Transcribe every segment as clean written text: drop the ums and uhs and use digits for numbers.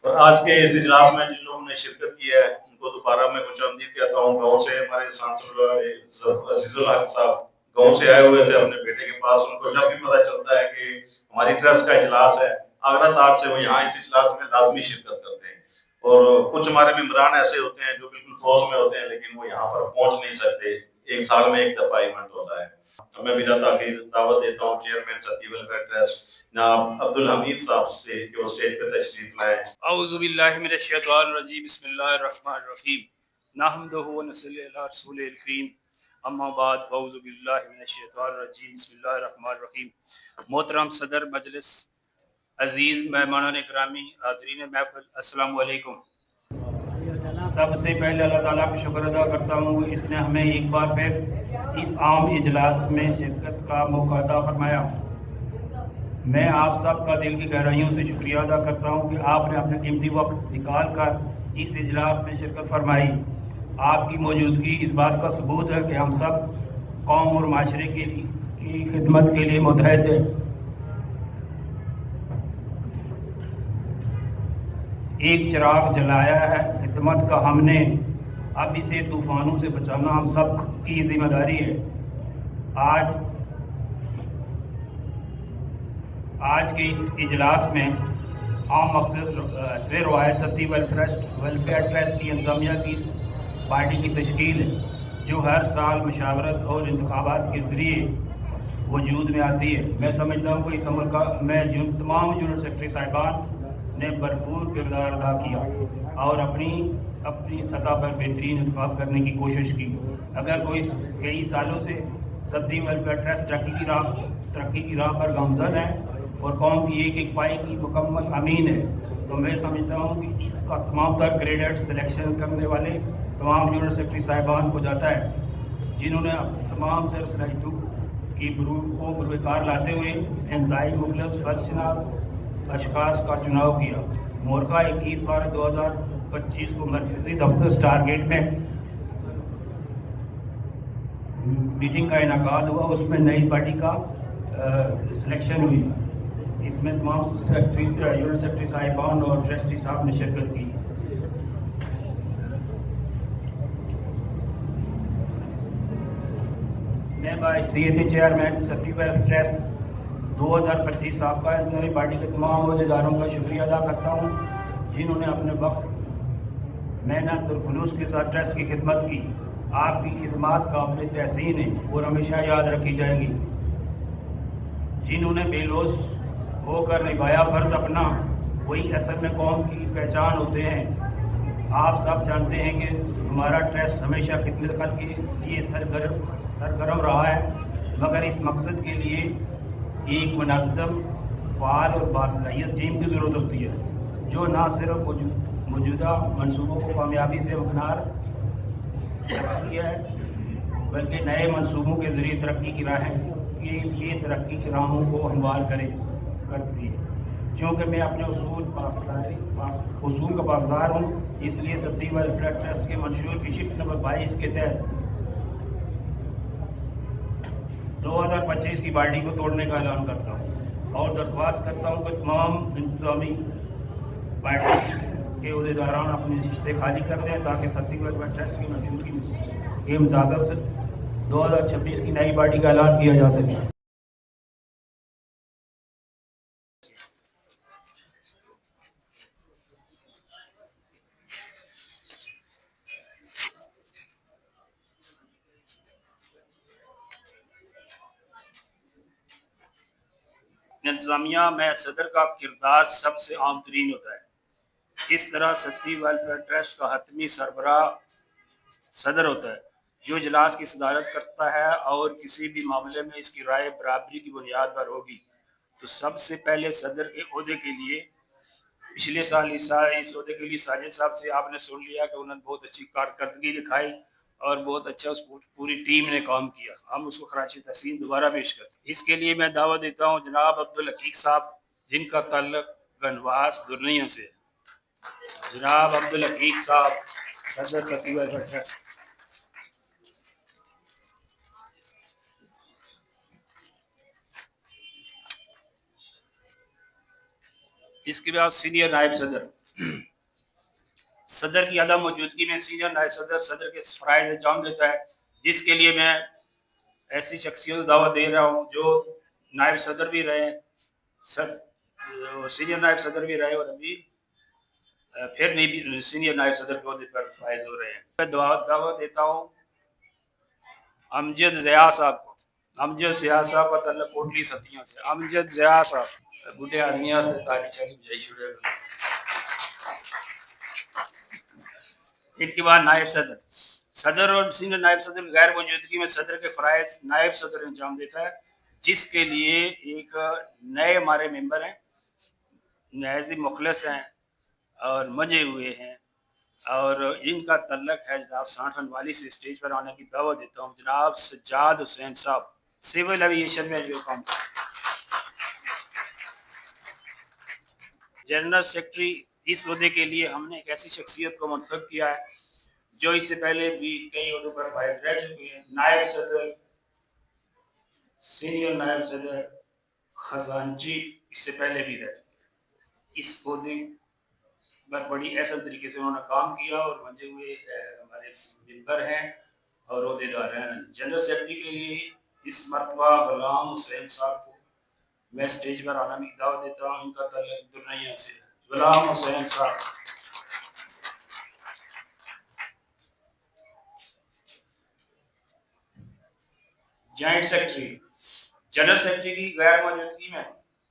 اور آج کے اس اجلاس میں جن لوگوں نے شرکت کی ہے ان کو دوبارہ میں خوش آمدید کہتا ہوں. گاؤں سے ہمارے سانسد عزیز الحق صاحب گاؤں سے آئے ہوئے تھے اپنے بیٹے کے پاس. ان کو جب بھی پتہ چلتا ہے کہ ہماری ٹرسٹ کا اجلاس ہے آگرہ تاج سے وہ یہاں اس اجلاس میں لازمی شرکت کرتے ہیں. اور کچھ ہمارے ممبران ایسے ہوتے ہیں جو بالکل فوج میں ہوتے ہیں لیکن وہ یہاں پر پہنچ نہیں سکتے. ایک سال میں ایک دفعہ ایونٹ ہوتا ہے. میں بلا تاخیر دعوت دیتا ہوں چیئرمین ستی ویلفیئر ٹرسٹ جناب عبدالحمید صاحب سے کہ وہ اسٹیج پہ تشریف لائیں. اعوذ باللہ من الشیطان الرجیم بسم اللہ الرحمن الرحیم نحمدہ ونصلی علی رسول الکریم اما بعد اعوذ باللہ من الشیطان الرجیم بسم اللہ الرحمن الرحیم. محترم صدر مجلس، عزیز مہمانان اکرامی، حاضرین محفل، السلام علیکم. سب سے پہلے اللہ تعالیٰ کا شکر ادا کرتا ہوں کہ اس نے ہمیں ایک بار پھر اس عام اجلاس میں شرکت کا موقع عطا فرمایا. میں آپ سب کا دل کی گہرائیوں سے شکریہ ادا کرتا ہوں کہ آپ نے اپنے قیمتی وقت نکال کر اس اجلاس میں شرکت فرمائی. آپ کی موجودگی اس بات کا ثبوت ہے کہ ہم سب قوم اور معاشرے کی خدمت کے لیے متحد ہیں. ایک چراغ جلایا ہے خدمت کا ہم نے، اب اسے طوفانوں سے بچانا ہم سب کی ذمہ داری ہے. آج کے اس اجلاس میں عام مقصد حسب روایت ستی ویلفیئر ٹرسٹ کی انتظامیہ کی پارٹی کی تشکیل ہے جو ہر سال مشاورت اور انتخابات کے ذریعے وجود میں آتی ہے. میں سمجھتا ہوں کہ اس عمل کا میں تمام جنرل سیکرٹری صاحبان نے بھرپور کردار ادا کیا اور اپنی سطح پر بہترین انتخاب کرنے کی کوشش کی. اگر کوئی کئی سالوں سے ستی ویلفیئر ٹرسٹ ترقی کی راہ پر گامزن ہے اور قوم کی ایک ایک پائی کی مکمل امین ہے تو میں سمجھتا ہوں کہ اس کا تمام تر کریڈٹ سلیکشن کرنے والے تمام جنرل سیکرٹری صاحبان کو جاتا ہے جنہوں نے تمام تر صلاحیتوں کی کو بروئے کار لاتے ہوئے انتہائی مخلص فرض شناس اشخاص کا چناؤ کیا. مورخہ 21/12/2025 کو مرکزی دفتر اسٹار گیٹ میں میٹنگ کا انعقاد ہوا. اس میں نئی پارٹی کا سلیکشن ہوئی. اس میں تمام یونٹ سیکرٹری صاحبان اور ٹرسٹی صاحب نے شرکت کی. میں بحیثیت چیئرمین ستی ویلفیئر ٹرسٹ 2025 سابقہ انتظامی پارٹی کے تمام عہدیداروں کا شکریہ ادا کرتا ہوں جنہوں نے اپنے وقت محنت اور خلوص کے ساتھ ٹرسٹ کی خدمت کی. آپ کی خدمات قابل تحسین ہیں اور ہمیشہ یاد رکھی جائیں گی. جنہوں نے بے لوث ہو کر نبھایا فرض اپنا وہی اصل میں قوم کی پہچان ہوتے ہیں. آپ سب جانتے ہیں کہ ہمارا ٹرسٹ ہمیشہ خدمت خلق کے لیے سرگرم رہا ہے مگر اس مقصد کے لیے ایک منظم فعال اور باصلاحیت ٹیم کی ضرورت ہوتی ہے جو نہ صرف موجودہ منصوبوں کو کامیابی سے مکنار رکھتی ہے بلکہ نئے منصوبوں کے ذریعے ترقی کی راہوں کو ہموار کرتی ہے. چونکہ میں اپنے اصول کا پاسدار ہوں اس لیے ستی ویلفیئر ٹرسٹ کے منشور کی شق نمبر 22 کے تحت 2025 کی پارٹی کو توڑنے کا اعلان کرتا ہوں اور درخواست کرتا ہوں کہ تمام انتظامی پارٹی کے عہدیداران اپنی نشستیں خالی کر دیں تاکہ ستی ویلفیئر ٹرسٹ کی منشور کے مطابق 2026 کی نئی پارٹی کا اعلان کیا جا سکے. انتظامیہ میں صدر کا کردار سب سے عام ترین ہوتا ہے. اس طرح ستی ویلفیئر ٹرسٹ کا حتمی سربراہ صدر ہوتا ہے جو اجلاس کی صدارت کرتا ہے اور کسی بھی معاملے میں اس کی رائے برابری کی بنیاد پر ہوگی. تو سب سے پہلے صدر کے عہدے کے لیے پچھلے سال اس عہدے کے لیے ساجد صاحب سے آپ نے سن لیا کہ انہوں نے بہت اچھی کارکردگی دکھائی اور بہت اچھا اس پوری ٹیم نے کام کیا. ہم اس کو خراج تحسین دوبارہ پیش کرتے ہیں. اس کے لیے میں دعوت دیتا ہوں جناب عبدالحقیق صاحب جن کا تعلق گنواس درنیہ سے. جناب عبدالحقیق صاحب صدر ستی ویلفیئر ٹرسٹ. اس کے بعد سینئر نائب صدر صدر کی عدم موجودگی میں سینئر نائب صدر کے فرائض انجام دیتا ہے، جس کے لیے میں ایسی شخصیت کو دعوت دے رہا ہوں جو نائب صدر بھی رہے، سینئر نائب صدر بھی رہے اور ابھی پھر نہیں بھی سینئر نائب صدر کے عہدے پر فائز ہو رہے ہیں۔ میں دعوت دیتا ہوں امجد ضیاء صاحب کو۔ امجد ضیاء صاحب کا تعلق کوٹلی ستیاں سے۔ امجد ضیاء صاحب بوٹے آدمیاں سے تالی چالی بجائی چھوڑے۔ ان کے بعد نائب صدر اور سینئر نائب صدر کی غیر موجودگی میں صدر کے فرائض نائب صدر انجام دیتا ہے، جس کے لیے ایک نئے ہمارے ممبر ہیں، نہایت مخلص ہیں اور مجے ہوئے ہیں، اور ان کا تعلق ہے جناب سانٹھن والی سے۔ اسٹیج پر آنے کی دعوت دیتا ہوں جناب سجاد حسین صاحب، سول ایویشن میں جو کام جنرل سیکرٹری۔ اس عہدے کے لیے ہم نے ایک ایسی شخصیت کو منتخب کیا ہے جو اس سے پہلے بھی کئی عہدوں پر فائز رہ چکے ہیں۔ نائب صدر، سینئر نائب صدر، خزانچی اس سے پہلے بھی رہ چکے ہیں۔ اس عہدے پر بڑی احسن طریقے سے انہوں نے کام کیا اور منجے ہوئے ہمارے ممبر ہیں اور عہدیدار ہیں۔ جنرل سیکرٹری کے لیے اس مرتبہ غلام حسین صاحب کو میں اسٹیج پر آنا کی دعوت دیتا ہوں۔ ان کا تعلق درنیا سے۔ غلام حسین صاحب۔ جوائنٹ سیکرٹری، جنرل سیکرٹری کی غیر موجودگی میں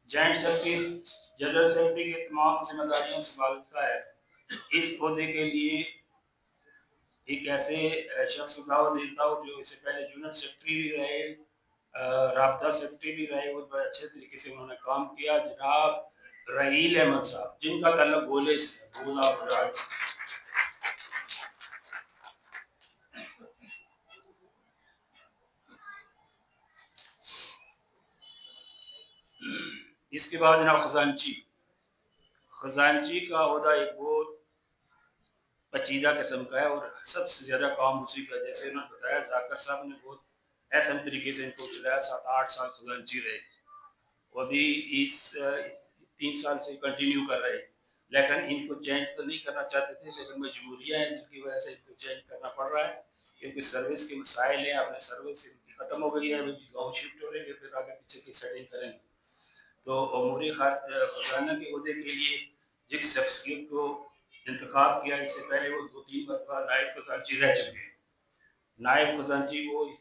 جوائنٹ سیکرٹری جنرل سیکرٹری کی تمام ذمہ داریاں سنبھالتا ہے۔ اس عہدے کے لیے ایک ایسے شخص کو دعوت دیتا ہوں جو اس سے پہلے یونٹ سیکرٹری بھی رہے، رابطہ سیکرٹری بھی رہے، وہ بڑے اچھے طریقے سے انہوں نے کام کیا، جناب رحیل احمد صاحب، جن کا تعلق گولے سے، گولا براج۔ اس کے بعد جناب خزانچی۔ خزانچی کا عہدہ ایک بہت پیچیدہ قسم کا ہے اور سب سے زیادہ کام اسی کا، جیسے انہوں نے بتایا ذاکر صاحب نے بہت احسن طریقے سے ان کو چلایا، 7-8 سال خزانچی رہے، وہ بھی اس 3 سال سے کنٹینیو کر رہے، لیکن ان کو چینج تو نہیں کرنا چاہتے تھے، لیکن مجبوریاں ہیں جس کی وجہ سے ان کو چینج کرنا پڑ رہا ہے، کیونکہ سروس کے مسائل ہیں، اپنے سروس ان کی ختم ہو گئی ہے، وہ گاؤں شفٹ ہو رہے ہیں، پھر آگے پیچھے کی سیٹنگ کریں گے۔ تو عموری خزانہ کے عہدے کے لیے جس شخصیت کو انتخاب کیا، اس سے پہلے وہ 2-3 مرتبہ نائب خزانچی رہ چکے ہیں، نائب خزانچی وہ اس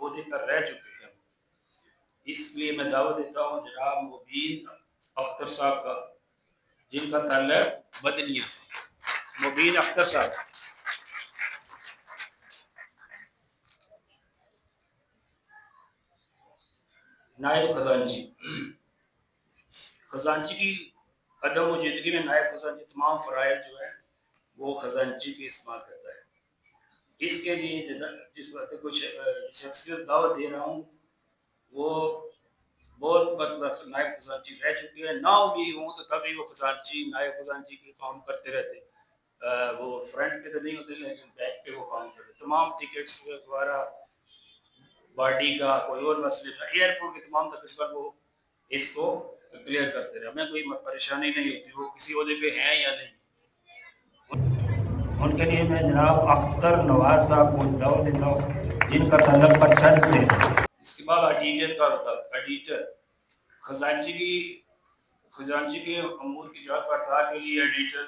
عہدے پر رہ چکے ہیں۔ اس لیے میں دعوت دیتا ہوں جناب مبین اختر صاحب کا، جن کا تعلق بدنیہ سے۔ مبین اختر صاحب نائب خزانچی۔ خزانچی کی عدم موجودگی میں نائب خزانچی تمام فرائض جو ہے وہ خزانچی کے استعمال کرتا ہے۔ اس کے لیے جس بات کو شخصیت دعوت دے رہا ہوں وہ بہت مطلب نائب خزانچی رہ چکے ہیں، نہ بھی ہوں تو تبھی وہ خزانچی نائب خزانچی کے کام کرتے رہتے، وہ فرنٹ پہ تو نہیں ہوتے لیکن بیک پہ وہ کام کرتے، تمام ٹکٹس وغیرہ، باڈی کا کوئی اور مسئلے کا، ایئرپورٹ کے تمام تقریباً وہ اس کو کلیئر کرتے رہے، ہمیں کوئی پریشانی نہیں ہوتی وہ کسی عہدے پہ ہیں یا نہیں۔ ان کے لیے میں جناب اختر نواز صاحب کو دعوت دیتا ہوں، جن کا تعلق پرچھن سے۔ اس کے بعد ایڈیٹر کا ہوتا ہے، ایڈیٹر خزانچی کے امور کی جانچ پڑتال کے لیے ایڈیٹر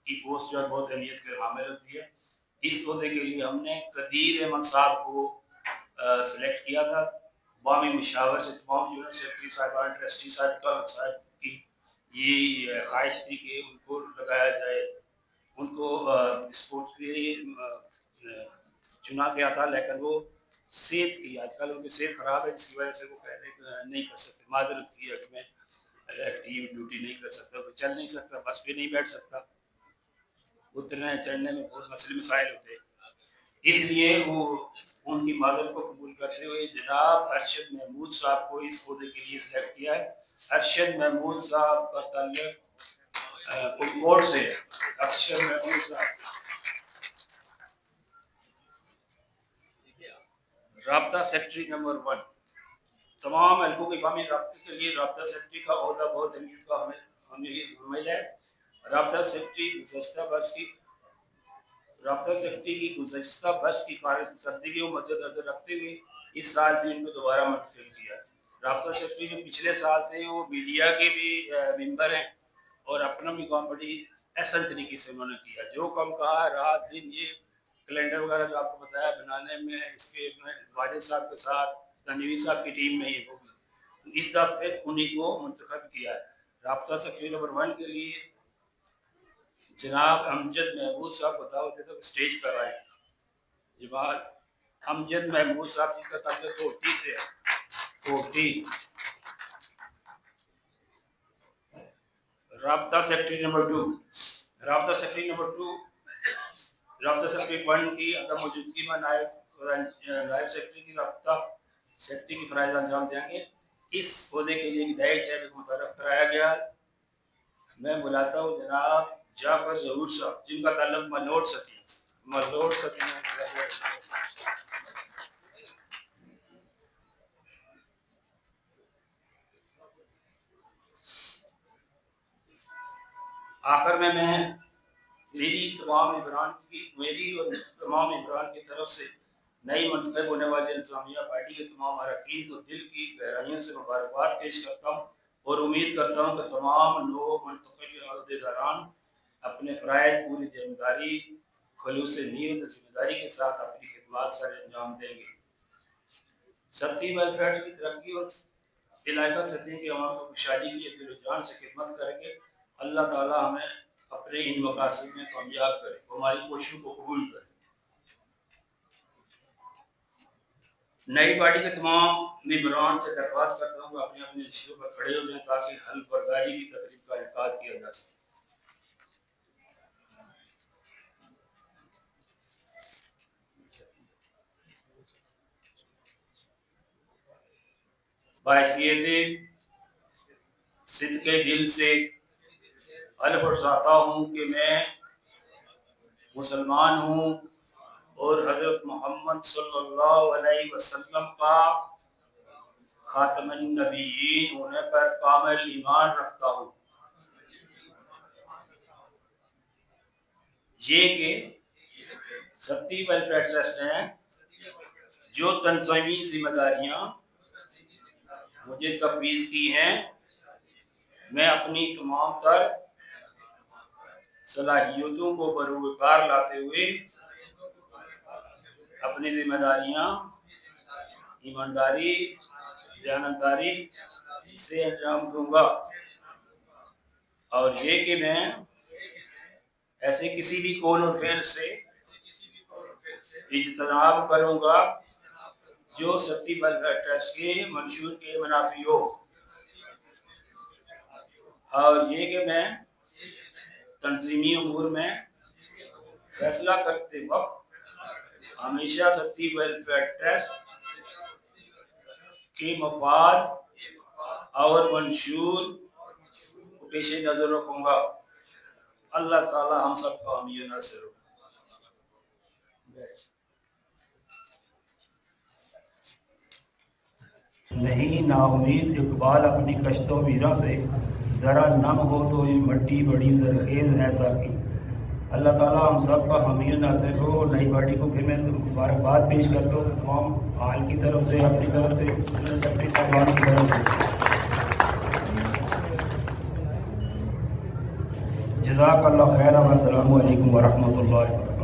کی پوسٹ جو بہت اہمیت کے حامل ہوتی ہے۔ اس عہدے کے لیے ہم نے قدیر احمد صاحب کو سلیکٹ کیا تھا، بامی مشاور سے تمام یونٹ سیکرٹری صاحبان، ٹرسٹی صاحب کی یہ خواہش تھی کہ ان کو لگایا جائے، ان کو سپورٹ کے لیے چنا گیا تھا، لیکن وہ صحت کی، آج کل ان کی صحت خراب ہے، جس کی وجہ سے وہ نہیں کر سکتے، معذرت کی ہے کہ میں ایکٹیو ڈیوٹی نہیں کر سکتا، وہ چل نہیں سکتا، بس پہ نہیں بیٹھ سکتا، اترنے چڑھنے میں بہت مسائل ہوتے ہیں، اس لیے وہ ان کی معذرت کو قبول کرتے ہوئے جناب ارشد محمود صاحب کو اس عہدے کے لیے سلیکٹ کیا ہے۔ ارشد محمود صاحب کا تعلق کوٹ سے ہے۔ ارشد محمود صاحب رابطہ سیکرٹری نمبر 1، تمام حلقوں کے بامی رابطے کے لیے رابطہ سیکرٹری کا عہدہ بہت اہمیت کا حامل ہے۔ رابطہ سیکرٹری کی گزشتہ برس کی کارکردگی کو مد نظر رکھتے ہوئے اس سال بھی ان کو دوبارہ منتخب کیا۔ رابطہ سیکرٹری جو پچھلے سال تھے وہ میڈیا کے بھی ممبر ہیں اور اپنا بھی کام بڑی احسن طریقے سے انہوں نے کیا، جو کام کہا رات دن، یہ کیلنڈر وغیرہ جو آپ کو بتایا بنانے میں، اس کے واجد صاحب کے ساتھ تنویر صاحب کی ٹیم میں یہ ہوگی، اس دفعہ انہیں کو منتخب کیا ہے۔ رابطہ سیکرٹری نمبر 1 کے لیے جناب امجد محمود صاحب کو دعوت دیتا ہوں کہ اسٹیج پر آئیں۔ جناب امجد محمود صاحب جن کا تعلق کوٹھی سے ہے، کوٹھی۔ رابطہ سیکرٹری نمبر 2 رابطہ سیکرٹری 1 کی عدم موجودگی میں نائب سیکرٹری کی رابطہ سیکرٹری کی فرائض انجام دیں گے۔ اس عہدے کے لیے نئے چیئرمین کو متعارف کرایا گیا۔ میں بلاتا ہوں جناب جعفر ظہور صاحب جن کا تعلق ملوٹ ستین سے۔ آخر میں میری اور تمام عمران کی طرف سے نئی منتخب ہونے والی انتظامیہ پارٹی کے تمام اراکین کو دل کی گہرائیوں سے مبارکباد پیش کرتا ہوں اور امید کرتا ہوں کہ تمام نو منتخب عہدیداران اپنے فرائض پوری ذمہ خلوص نیت اور ذمہ داری کے ساتھ اپنی خدمات سر انجام دیں گے۔ ستی ویلفیئر کی ترقی اور علاقہ سطح کے عوام کو خوشحالی کی دل و جان سے خدمت کریں گے۔ اللہ تعالی ہمیں اپنے ان مقاصد میں کامیاب کرے، ہماری کوششوں کو قبول کرے۔ نئی پارٹی کے تمام ممبران سے درخواست کرتا ہوں کہ اپنے اپنے رشتوں پر کھڑے ہو جائیں تاکہ حلف برداری کی تقریب کا انعقاد کیا جا سکے۔ بحیثیت صدق دل سے حلف اٹھاتا ہوں کہ میں مسلمان ہوں اور حضرت محمد صلی اللہ علیہ وسلم کا خاتم النبیین ہونے پر کامل ایمان رکھتا ہوں۔ یہ کہ ستی ویلفیئر ٹرسٹ ہیں جو تنظیمی ذمہ داریاں مجھے تفویض کی ہیں، میں اپنی تمام تر صلاحیتوں کو بروکار لاتے ہوئے اپنی ذمہ داریاں ایمانداری دیانتداری سے انجام دوں گا، اور یہ کہ میں ایسے کسی بھی قول اور فعل سے اجتناب کروں گا جو ستی ویلفیئر ٹرسٹ کے منشور کے منافی ہو، اور یہ کہ میں تنظیمی امور میں فیصلہ کرتے وقت ہمیشہ ستی ویلفیئر ٹرسٹ کے مفاد اور منشور کو پیش نظر رکھوں گا۔ اللہ تعالی ہم سب کو حامی و ناصر ہو۔ نہیں نا امید اقبال اپنی کشتوں ویراں سے، ذرا نم ہو تو یہ مٹی بڑی زرخیز ایسا کی۔ اللہ تعالیٰ ہم سب کا حامی و ناصر ہو۔ نئی پارٹی کو پھر میں مبارکباد پیش کرتا ہوں تمام حال کی طرف سے، اپنی طرف سے، سیکرٹری صاحبان کی طرف سے۔ جزاک اللہ خیر، السلام علیکم ورحمۃ اللہ وبرکاتہ۔